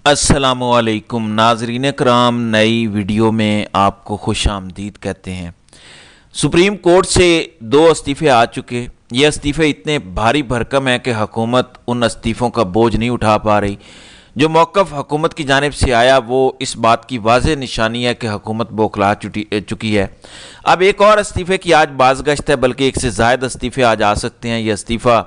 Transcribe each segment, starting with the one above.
السلام علیکم ناظرین کرام، نئی ویڈیو میں آپ کو خوش آمدید کہتے ہیں۔ سپریم کورٹ سے 2 استعفے آ چکے۔ یہ استعفے اتنے بھاری بھرکم ہیں کہ حکومت ان استعفوں کا بوجھ نہیں اٹھا پا رہی۔ جو موقف حکومت کی جانب سے آیا وہ اس بات کی واضح نشانی ہے کہ حکومت بوکھلا چکی ہے۔ اب ایک اور استعفے کی آج بازگشت ہے، بلکہ ایک سے زائد استعفے آج آ سکتے ہیں۔ یہ استعفیٰ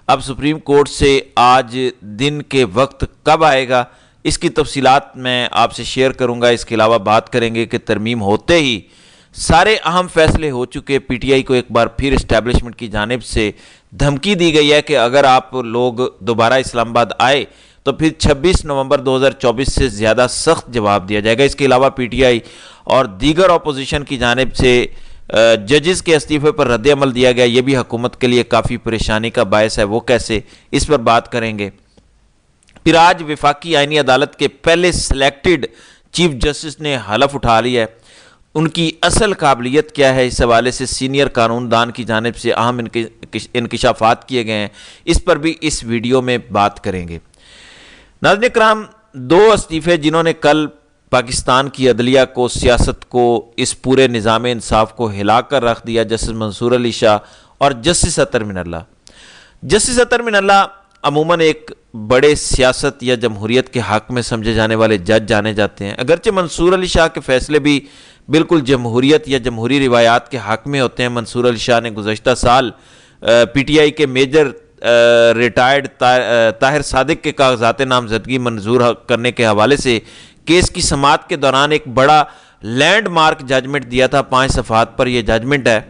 اب سپریم کورٹ سے آج دن کے وقت کب آئے گا، اس کی تفصیلات میں آپ سے شیئر کروں گا۔ اس کے علاوہ بات کریں گے کہ ترمیم ہوتے ہی سارے اہم فیصلے ہو چکے۔ پی ٹی آئی کو ایک بار پھر اسٹیبلشمنٹ کی جانب سے دھمکی دی گئی ہے کہ اگر آپ لوگ دوبارہ اسلام آباد آئے تو پھر 26 نومبر 2024 سے زیادہ سخت جواب دیا جائے گا۔ اس کے علاوہ پی ٹی آئی اور دیگر اپوزیشن کی جانب سے ججز کے استعفے پر رد عمل دیا گیا، یہ بھی حکومت کے لیے کافی پریشانی کا باعث ہے۔ وہ کیسے، اس پر بات کریں گے۔ پھر آج وفاقی آئینی عدالت کے پہلے سلیکٹڈ چیف جسٹس نے حلف اٹھا لیا ہے۔ ان کی اصل قابلیت کیا ہے، اس حوالے سے سینئر قانون دان کی جانب سے اہم انکشافات کیے گئے ہیں، اس پر بھی اس ویڈیو میں بات کریں گے۔ ناظرین کرام، 2 استعفے جنہوں نے کل پاکستان کی عدلیہ کو، سیاست کو، اس پورے نظام انصاف کو ہلا کر رکھ دیا، جسٹس منصور علی شاہ اور جسٹس اطہر من اللہ۔ جسٹس اطہر من اللہ عموماً ایک بڑے سیاست یا جمہوریت کے حق میں سمجھے جانے والے جج جانے جاتے ہیں، اگرچہ منصور علی شاہ کے فیصلے بھی بالکل جمہوریت یا جمہوری روایات کے حق میں ہوتے ہیں۔ منصور علی شاہ نے گزشتہ سال پی ٹی آئی کے میجر ریٹائرڈ طاہر صادق کے کاغذات نامزدگی منظور کرنے کے حوالے سے کیس کی سماعت کے دوران ایک بڑا لینڈ مارک ججمنٹ دیا تھا۔ 5 صفحات پر یہ ججمنٹ ہے۔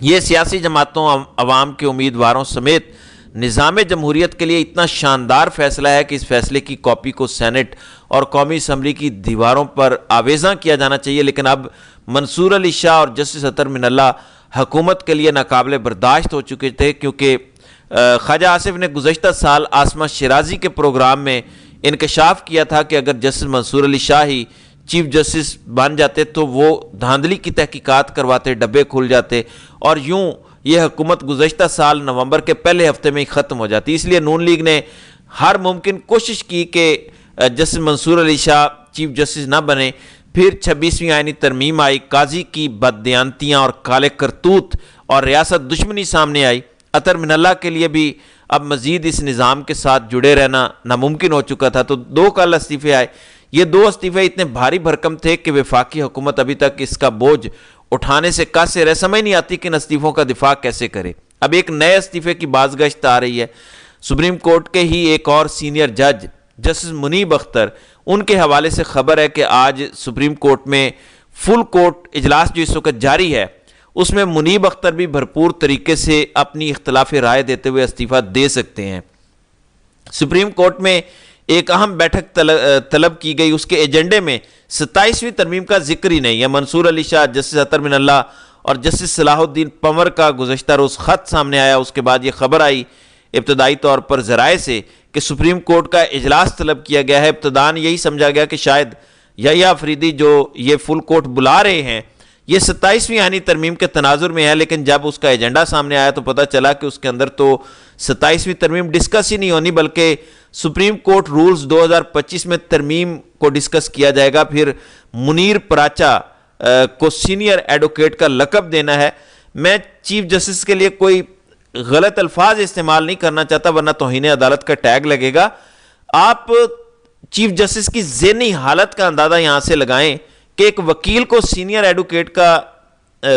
یہ سیاسی جماعتوں، عوام کے امیدواروں سمیت نظام جمہوریت کے لیے اتنا شاندار فیصلہ ہے کہ اس فیصلے کی کاپی کو سینٹ اور قومی اسمبلی کی دیواروں پر آویزاں کیا جانا چاہیے، لیکن اب منصور علی شاہ اور جسٹس اطہر من اللہ حکومت کے لیے ناقابل برداشت ہو چکے تھے، کیونکہ خواجہ آصف نے گزشتہ سال آسمہ شیرازی کے پروگرام میں انکشاف کیا تھا کہ اگر جسٹس منصور علی شاہ ہی چیف جسٹس بن جاتے تو وہ دھاندلی کی تحقیقات کرواتے، ڈبے کھل جاتے اور یوں یہ حکومت گزشتہ سال نومبر کے پہلے ہفتے میں ہی ختم ہو جاتی۔ اس لیے نون لیگ نے ہر ممکن کوشش کی کہ جسٹس منصور علی شاہ چیف جسٹس نہ بنے۔ پھر 26ویں آئینی ترمیم آئی، قاضی کی بددیانتیاں اور کالے کرتوت اور ریاست دشمنی سامنے آئی۔ اطہر من اللہ کے لیے بھی اب مزید اس نظام کے ساتھ جڑے رہنا ناممکن ہو چکا تھا، تو 2 کل استعفے آئے۔ یہ 2 استعفے اتنے بھاری بھرکم تھے کہ وفاقی حکومت ابھی تک اس کا بوجھ اٹھانے سے قاصر ہے، سمجھ نہیں آتی کہ ان استعفوں کا دفاع کیسے کرے۔ اب ایک نئے استعفے کی بازگشت آ رہی ہے۔ سپریم کورٹ کے ہی ایک اور سینئر جج جسٹس منیب اختر، ان کے حوالے سے خبر ہے کہ آج سپریم کورٹ میں فل کورٹ اجلاس جو اس وقت جاری ہے، اس میں منیب اختر بھی بھرپور طریقے سے اپنی اختلاف رائے دیتے ہوئے استعفیٰ دے سکتے ہیں۔ سپریم کورٹ میں ایک اہم بیٹھک طلب کی گئی، اس کے ایجنڈے میں 27ویں ترمیم کا ذکر ہی نہیں ہے۔ منصور علی شاہ، جسٹس اطہر من اللہ اور جسٹس صلاح الدین پنور کا گزشتہ روز خط سامنے آیا۔ اس کے بعد یہ خبر آئی ابتدائی طور پر ذرائع سے کہ سپریم کورٹ کا اجلاس طلب کیا گیا ہے۔ ابتداً یہی سمجھا گیا کہ شاید یحییٰ آفریدی جو یہ فل کورٹ بلا رہے ہیں یہ 27ویں آئینی ترمیم کے تناظر میں ہے، لیکن جب اس کا ایجنڈا سامنے آیا تو پتہ چلا کہ اس کے اندر تو 27ویں ترمیم ڈسکس ہی نہیں ہونی، بلکہ سپریم کورٹ رولز 2025 میں ترمیم کو ڈسکس کیا جائے گا۔ پھر منیر پراچا کو سینئر ایڈوکیٹ کا لقب دینا ہے۔ میں چیف جسٹس کے لیے کوئی غلط الفاظ استعمال نہیں کرنا چاہتا ورنہ توہین عدالت کا ٹیگ لگے گا۔ آپ چیف جسٹس کی ذہنی حالت کا اندازہ یہاں سے لگائیں کہ ایک وکیل کو سینئر ایڈوکیٹ کا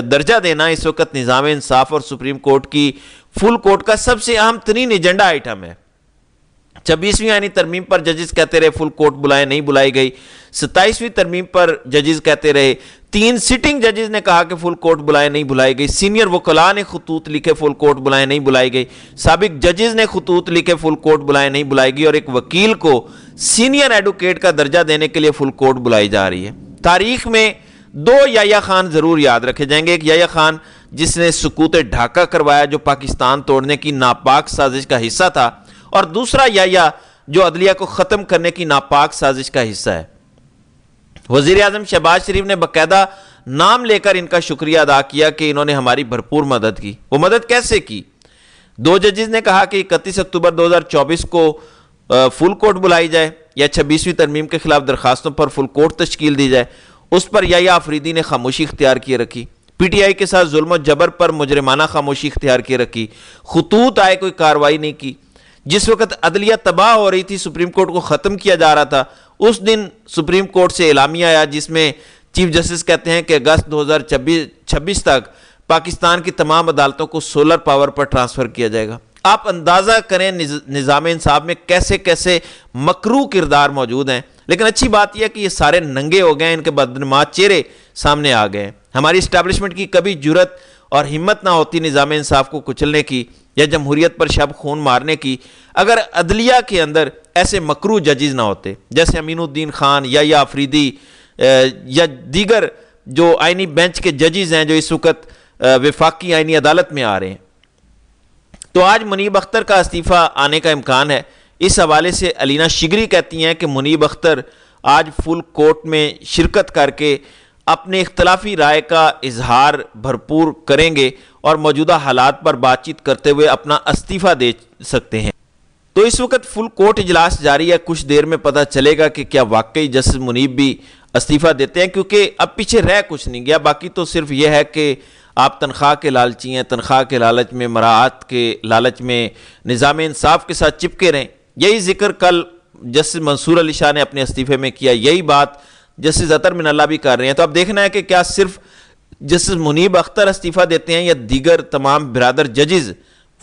درجہ دینا اس وقت نظام انصاف اور سپریم کورٹ کی فل کورٹ کا سب سے اہم ترین ایجنڈا آئٹم ہے۔ 26ویں آئینی ترمیم پر ججز کہتے رہے فل کورٹ بلائے، نہیں بلائی گئی۔ 27ویں ترمیم پر ججز کہتے رہے، 3 سٹنگ ججز نے کہا کہ فل کورٹ بلائے، نہیں بلائی گئی۔ سینئر وکلاء نے خطوط لکھے فل کورٹ بلائے، نہیں بلائی گئی۔ سابق ججز نے خطوط لکھے فل کورٹ بلائے، نہیں بلائی گئی، اور ایک وکیل کو سینئر ایڈوکیٹ کا درجہ دینے کے لیے فل کورٹ بلائی جا رہی ہے۔ تاریخ میں 2 یحییٰ خان ضرور یاد رکھے جائیں گے۔ ایک یحییٰ خان جس نے سکوت ڈھاکہ کروایا جو پاکستان توڑنے کی ناپاک سازش کا حصہ تھا، اور دوسرا یحییٰ جو عدلیہ کو ختم کرنے کی ناپاک سازش کا حصہ ہے۔ وزیر اعظم شہباز شریف نے باقاعدہ نام لے کر ان کا شکریہ ادا کیا کہ انہوں نے ہماری بھرپور مدد کی۔ وہ مدد کیسے کی؟ 2 ججز نے کہا کہ 31 اکتوبر 2024 کو فل کورٹ بلائی جائے، یا 26ویں ترمیم کے خلاف درخواستوں پر فل کورٹ تشکیل دی جائے، اس پر یحییٰ آفریدی نے خاموشی اختیار کیے رکھی۔ پی ٹی آئی کے ساتھ ظلم و جبر پر مجرمانہ خاموشی اختیار کیے رکھی۔ خطوط آئے کوئی کارروائی نہیں کی۔ جس وقت عدلیہ تباہ ہو رہی تھی، سپریم کورٹ کو ختم کیا جا رہا تھا، اس دن سپریم کورٹ سے اعلامیہ آیا جس میں چیف جسٹس کہتے ہیں کہ اگست 2026 تک پاکستان کی تمام عدالتوں کو سولر پاور پر ٹرانسفر کیا جائے گا۔ آپ اندازہ کریں نظام انصاف میں کیسے کیسے مکروہ کردار موجود ہیں، لیکن اچھی بات یہ ہے کہ یہ سارے ننگے ہو گئے ہیں، ان کے بدنماد چہرے سامنے آ گئے ہیں۔ ہماری اسٹیبلشمنٹ کی کبھی جرت اور ہمت نہ ہوتی نظام انصاف کو کچلنے کی یا جمہوریت پر شب خون مارنے کی اگر عدلیہ کے اندر ایسے مکروہ ججز نہ ہوتے، جیسے امین الدین خان یا آفریدی یا دیگر جو آئینی بینچ کے ججز ہیں جو اس وقت وفاقی آئینی عدالت میں آ رہے ہیں۔ تو آج منیب اختر کا استعفیٰ آنے کا امکان ہے۔ اس حوالے سے علینا شگری کہتی ہیں کہ منیب اختر آج فل کورٹ میں شرکت کر کے اپنے اختلافی رائے کا اظہار بھرپور کریں گے اور موجودہ حالات پر بات چیت کرتے ہوئے اپنا استعفیٰ دے سکتے ہیں۔ تو اس وقت فل کورٹ اجلاس جاری ہے، کچھ دیر میں پتہ چلے گا کہ کیا واقعی جسٹس منیب بھی استعفیٰ دیتے ہیں، کیونکہ اب پیچھے رہ کچھ نہیں گیا۔ باقی تو صرف یہ ہے کہ آپ تنخواہ کے لالچی ہیں، تنخواہ کے لالچ میں، مراعات کے لالچ میں نظام انصاف کے ساتھ چپکے رہیں۔ یہی ذکر کل جسٹس منصور علی شاہ نے اپنے استعفے میں کیا، یہی بات جسٹس اطہر من اللہ بھی کر رہے ہیں۔ تو اب دیکھنا ہے کہ کیا صرف جسٹس منیب اختر استعفیٰ دیتے ہیں یا دیگر تمام برادر ججز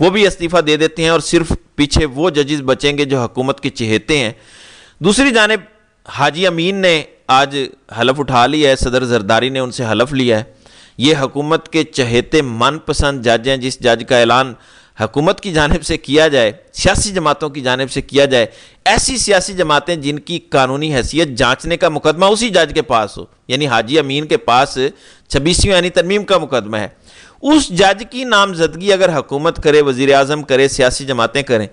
وہ بھی استعفیٰ دے دیتے ہیں اور صرف پیچھے وہ ججز بچیں گے جو حکومت کے چہیتے ہیں۔ دوسری جانب حاجی امین نے آج حلف اٹھا لیا ہے، صدر زرداری نے ان سے حلف لیا ہے۔ یہ حکومت کے چہیتے من پسند جج ہیں، جس جج کا اعلان حکومت کی جانب سے کیا جائے، سیاسی جماعتوں کی جانب سے کیا جائے، ایسی سیاسی جماعتیں جن کی قانونی حیثیت جانچنے کا مقدمہ اسی جج کے پاس ہو، یعنی حاجی امین کے پاس 26ویں آئینی ترمیم کا مقدمہ ہے، اس جج کی نامزدگی اگر حکومت کرے، وزیر اعظم کرے، سیاسی جماعتیں کریں،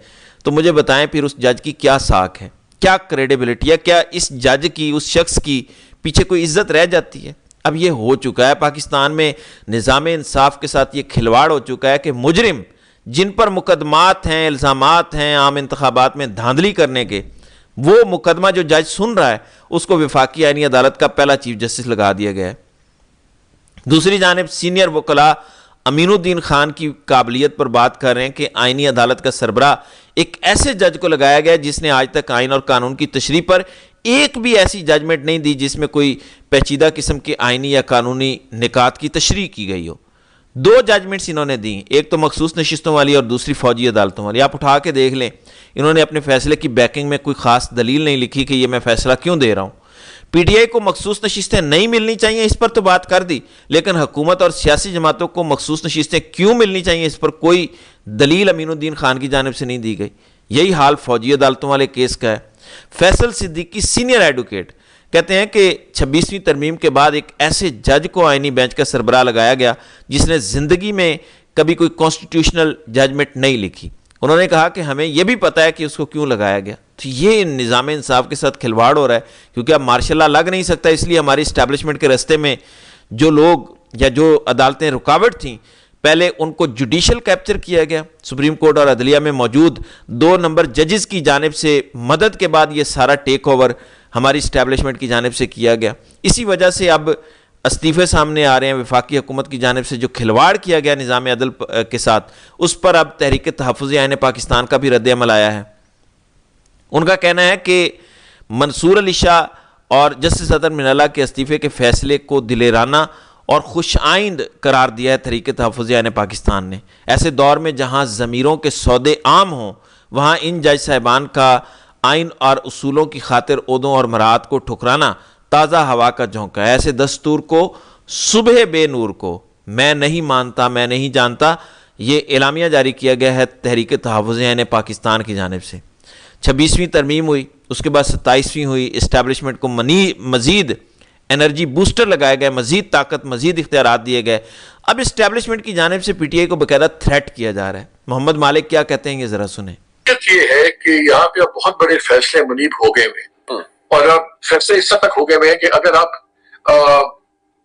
تو مجھے بتائیں پھر اس جج کی کیا ساکھ ہے، کیا کریڈیبلٹی ہے، کیا اس جج کی، اس شخص کی پیچھے کوئی عزت رہ جاتی ہے؟ اب یہ ہو چکا ہے، پاکستان میں نظام انصاف کے ساتھ یہ کھلواڑ ہو چکا ہے کہ مجرم جن پر مقدمات ہیں، الزامات ہیں عام انتخابات میں دھاندلی کرنے کے، وہ مقدمہ جو جج سن رہا ہے اس کو وفاقی آئینی عدالت کا پہلا چیف جسٹس لگا دیا گیا ہے۔ دوسری جانب سینئر وکلاء امین الدین خان کی قابلیت پر بات کر رہے ہیں کہ آئینی عدالت کا سربراہ ایک ایسے جج کو لگایا گیا جس نے آج تک آئین اور قانون کی تشریح پر ایک بھی ایسی ججمنٹ نہیں دی جس میں کوئی پیچیدہ قسم کے آئینی یا قانونی نکات کی تشریح کی گئی ہو۔ 2 ججمنٹس انہوں نے دی، ایک تو مخصوص نشستوں والی اور دوسری فوجی عدالتوں والی۔ آپ اٹھا کے دیکھ لیں، انہوں نے اپنے فیصلے کی بیکنگ میں کوئی خاص دلیل نہیں لکھی کہ یہ میں فیصلہ کیوں دے رہا ہوں۔ پی ٹی آئی کو مخصوص نشستیں نہیں ملنی چاہیے، اس پر تو بات کر دی، لیکن حکومت اور سیاسی جماعتوں کو مخصوص نشستیں کیوں ملنی چاہیے اس پر کوئی دلیل امین الدین خان کی جانب سے نہیں دی گئی۔ یہی حال فوجی عدالتوں والے کیس کا ہے۔ فیصل صدیقی سینئر ایڈوکیٹ کہتے ہیں کہ 26ویں ترمیم کے بعد ایک ایسے جج کو آئینی بینچ کا سربراہ لگایا گیا جس نے زندگی میں کبھی کوئی کانسٹیٹیوشنل ججمنٹ نہیں لکھی۔ انہوں نے کہا کہ ہمیں یہ بھی پتہ ہے کہ اس کو کیوں لگایا گیا۔ تو یہ نظام انصاف کے ساتھ کھلواڑ ہو رہا ہے، کیونکہ اب مارشل لا لگ نہیں سکتا، اس لیے ہماری اسٹیبلشمنٹ کے راستے میں جو لوگ یا جو عدالتیں رکاوٹ تھیں، پہلے ان کو جوڈیشل کیپچر کیا گیا، سپریم کورٹ اور عدلیہ میں موجود 2 نمبر ججز کی جانب سے مدد کے بعد یہ سارا ٹیک اوور ہماری اسٹیبلشمنٹ کی جانب سے کیا گیا۔ اسی وجہ سے اب استعفے سامنے آ رہے ہیں، وفاقی حکومت کی جانب سے جو کھلواڑ کیا گیا نظام عدل کے ساتھ، اس پر اب تحریک تحفظ آئین پاکستان کا بھی رد عمل آیا ہے۔ ان کا کہنا ہے کہ منصور علی شاہ اور جسٹس اطہر من اللہ کے استعفے کے فیصلے کو دلیرانہ اور خوش آئند قرار دیا ہے تحریک تحفظ آئین پاکستان نے۔ ایسے دور میں جہاں ضمیروں کے سودے عام ہوں، وہاں ان جج صاحبان کا آئین اور اصولوں کی خاطر عہدوں اور مراعات کو ٹھکرانا تازہ ہوا کا جھونکا ہے۔ ایسے دستور کو صبح بے نور کو میں نہیں مانتا، میں نہیں جانتا، یہ اعلامیہ جاری کیا گیا ہے تحریک تحفظ آئین پاکستان کی جانب سے۔ 26ویں ترمیم ہوئی، اس کے بعد 27ویں ہوئی، اسٹیبلشمنٹ کو مزید انرجی بوسٹر لگائے گئے، مزید طاقت، مزید اختیارات دیے گئے۔ اب اسٹیبلشمنٹ کی جانب سے پی ٹی آئی کو باقاعدہ تھریٹ کیا جا رہا ہے۔ محمد مالک کیا کہتے ہیں یہ ذرا سنیں۔ یہ ہے کہ یہاں پہ بہت بڑے فیصلے منیب ہو گئے ہوئے، اور اب فیصلے اس حد تک ہو گئے ہوئے ہیں کہ اگر آپ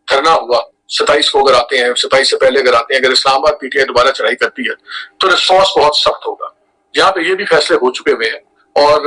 دھرنا ہوا 27 کو اگر آتے ہیں، 27 سے پہلے اگر آتے ہیں، اگر اسلام آباد پی ٹی آئی دوبارہ چڑھائی کرتی ہے تو ریسپانس بہت سخت ہوگا۔ یہاں پہ یہ بھی فیصلے ہو چکے ہوئے ہیں، اور